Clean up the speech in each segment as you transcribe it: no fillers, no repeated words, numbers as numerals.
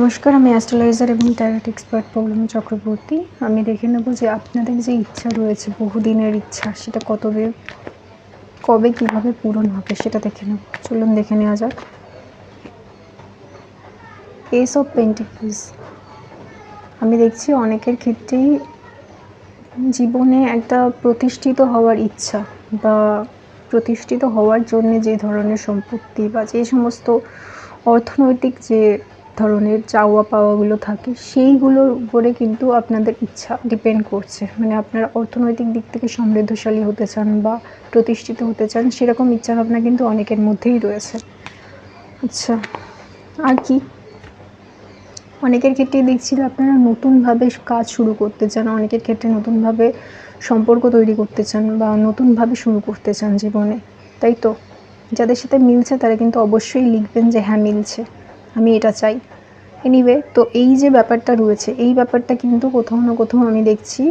নমস্কার, আমি অ্যাস্ট্রোলজার এবং ট্যারোট এক্সপার্ট পৌলমী চক্রবর্তী। আমি দেখে নেব যে আপনাদের যে ইচ্ছা রয়েছে, বহুদিনের ইচ্ছা, সেটা কবে কিভাবে পূরণ হবে সেটা দেখে নেব। চলুন দেখে নেওয়া যাক। S of pentacles. আমি দেখছি অনেকের ক্ষেত্রেই জীবনে একটা প্রতিষ্ঠিত হওয়ার ইচ্ছা বা প্রতিষ্ঠিত হওয়ার জন্য যে ধরনের সম্পত্তি বা যে সমস্ত অর্থনৈতিক যে ধরনের চাওয়া পাওয়াগুলো থাকে, সেইগুলোর উপরে কিন্তু আপনাদের ইচ্ছা ডিপেন্ড করছে। মানে আপনারা অর্থনৈতিক দিক থেকে সমৃদ্ধশালী হতে চান বা প্রতিষ্ঠিত হতে চান, সেরকম ইচ্ছা ভাবনা কিন্তু অনেকের মধ্যেই রয়েছে। আচ্ছা, আর কি? অনেকের ক্ষেত্রেই দেখছি যে আপনারা নতুনভাবে কাজ শুরু করতে চান, অনেকের ক্ষেত্রে নতুনভাবে সম্পর্ক তৈরি করতে চান বা নতুনভাবে শুরু করতে চান জীবনে, তাই তো? যাদের সাথে মিলছে তারা কিন্তু অবশ্যই লিখবেন যে হ্যাঁ মিলছে, আমি এটা চাই। এনিওয়ে, তো এই যে ব্যাপারটা রয়েছে, এই ব্যাপারটা কিন্তু কোথাও না কোথাও আমি দেখছি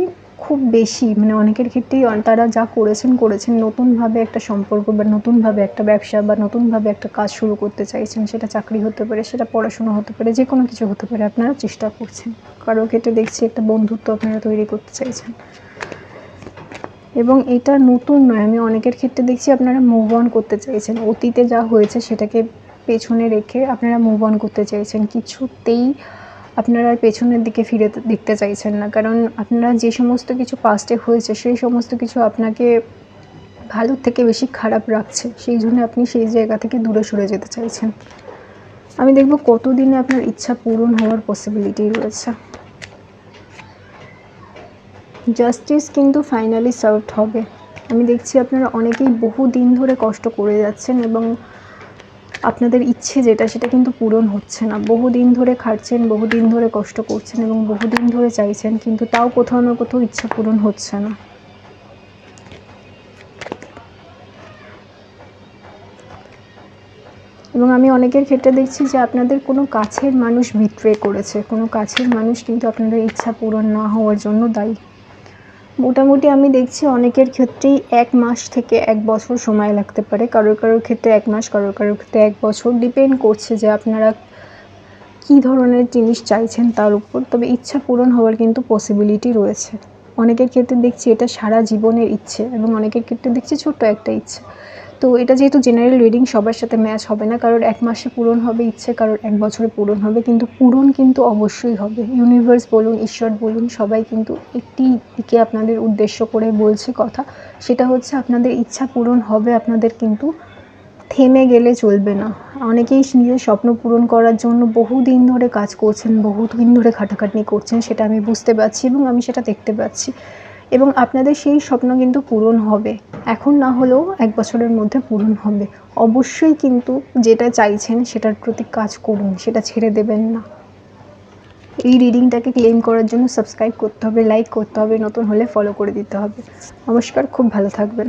খুব বেশি, মানে অনেকের ক্ষেত্রেই তারা যা করেছেন নতুনভাবে একটা সম্পর্ক বা নতুনভাবে একটা ব্যবসা বা নতুনভাবে একটা কাজ শুরু করতে চাইছেন। সেটা চাকরি হতে পারে, সেটা পড়াশোনা হতে পারে, যে কোনো কিছু হতে পারে। আপনারা চেষ্টা করছেন, কারোর ক্ষেত্রে দেখছি একটা বন্ধুত্ব আপনারা তৈরি করতে চাইছেন। এবং এটা নতুন নয়, আমি অনেকের ক্ষেত্রে দেখছি আপনারা মুভ অন করতে চাইছেন। অতীতে যা হয়েছে সেটাকে পেছনে রেখে আপনারা মুভ অন করতে চাইছেন। কিছুতেই আপনারা আর পেছনের দিকে ফিরে দেখতে চাইছেন না, কারণ আপনারা যে সমস্ত কিছু পাস্টে হয়েছে সেই সমস্ত কিছু আপনাকে ভালোর থেকে বেশি খারাপ রাখছে, সেই জন্য আপনি সেই জায়গা থেকে দূরে সরে যেতে চাইছেন। আমি দেখব কতদিনে আপনার ইচ্ছা পূরণ হওয়ার পসিবিলিটি রয়েছে। জাস্টিস কিন্তু ফাইনালি সার্ভড হবে। আমি দেখছি আপনারা অনেকেই বহু দিন ধরে কষ্ট করে যাচ্ছেন এবং আপনাদের ইচ্ছে যেটা সেটা কিন্তু পূরণ হচ্ছে না। বহুদিন ধরে খাটছেন, বহুদিন ধরে কষ্ট করছেন এবং বহুদিন ধরে চাইছেন, কিন্তু তাও কোথাও না কোথাও ইচ্ছা পূরণ হচ্ছে না। এবং আমি অনেকের ক্ষেত্রে দেখছি যে আপনাদের কোনো কাছের মানুষ বিট্রে করেছে, কোনো কাছের মানুষ কিন্তু আপনাদের ইচ্ছা পূরণ না হওয়ার জন্য দায়ী। মোটামুটি আমি দেখছি অনেকের ক্ষেত্রেই 1 মাস থেকে 1 বছর সময় লাগতে পারে। কারোর ক্ষেত্রে 1 মাস, কারোর ক্ষেত্রে 1 বছর, ডিপেন্ড করছে যে আপনারা কী ধরনের জিনিস চাইছেন তার উপর। তবে ইচ্ছা পূরণ হওয়ার কিন্তু পসিবিলিটি রয়েছে। অনেকের ক্ষেত্রে দেখছি এটা সারা জীবনের ইচ্ছে এবং অনেকের ক্ষেত্রে দেখছি ছোট্ট একটা ইচ্ছে। তো এটা যেহেতু জেনারেল রিডিং, সবার সাথে ম্যাচ হবে না। কারোর 1 মাসে পূরণ হবে ইচ্ছে, কারোর 1 বছরে পূরণ হবে, কিন্তু পূরণ কিন্তু অবশ্যই হবে। ইউনিভার্স বলুন, ঈশ্বর বলুন, সবাই কিন্তু একটি দিকে আপনাদের উদ্দেশ্য করে বলছে কথা, সেটা হচ্ছে আপনাদের ইচ্ছা পূরণ হবে। আপনাদের কিন্তু থেমে গেলে চলবে না। অনেকেই নিজের স্বপ্ন পূরণ করার জন্য বহুদিন ধরে কাজ করছেন, বহুদিন ধরে খাটাখাটনি করছেন, সেটা আমি বুঝতে পারছি এবং আমি সেটা দেখতে পাচ্ছি। এবং আপনাদের সেই স্বপ্ন কিন্তু পূরণ হবে, এখন না হলেও 1 বছরের মধ্যে পূরণ হবে। অবশ্যই কিন্তু যেটা চাইছেন সেটার প্রতি কাজ করুন, সেটা ছেড়ে দেবেন না। এই রিডিংটাকে ক্লেম করার জন্য সাবস্ক্রাইব করতে হবে, লাইক করতে হবে, নতুন হলে ফলো করে দিতে হবে। নমস্কার, খুব ভালো থাকবেন।